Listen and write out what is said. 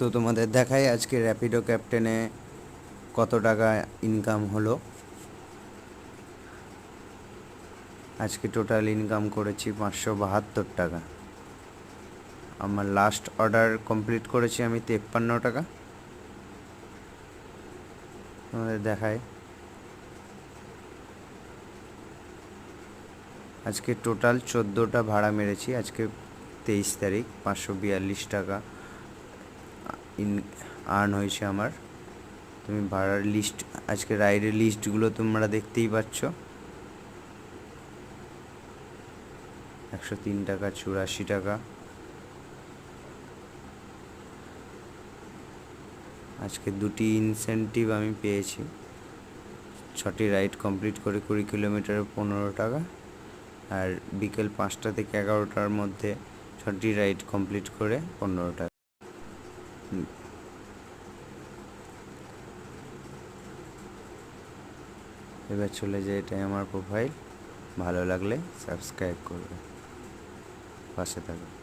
তো তোমাদের দেখাই আজকে র্যাপিডো ক্যাপ্টেনে কত টাকা ইনকাম হলো। আজকে টোটাল ইনকাম করেছি 572 টাকা। আমার লাস্ট অর্ডার কমপ্লিট করেছি আমি 53 টাকা। তোমাদের দেখাই আজকে টোটাল 14টা ভাড়া মেরেছি। আজকে 23 তারিখ 542 টাকা আর্ন হয়েছে আমার। তুমি ভাড়ার লিস্ট, আজকে রাইডের লিস্টগুলো তোমরা দেখতেই পাচ্ছ। 103 টাকা, 84 টাকা। আজকে 2টি ইনসেন্টিভ আমি পেয়েছি। 6টি রাইড কমপ্লিট করে 20 কিলোমিটারে 15 টাকা, আর বিকেল 5টা থেকে 11টার মধ্যে 6টি রাইড কমপ্লিট করে 15 টাকা। এবার চলে যায়, এটাই আমার প্রোফাইল। ভালো লাগলে সাবস্ক্রাইব করবে, পাশে থাকবে।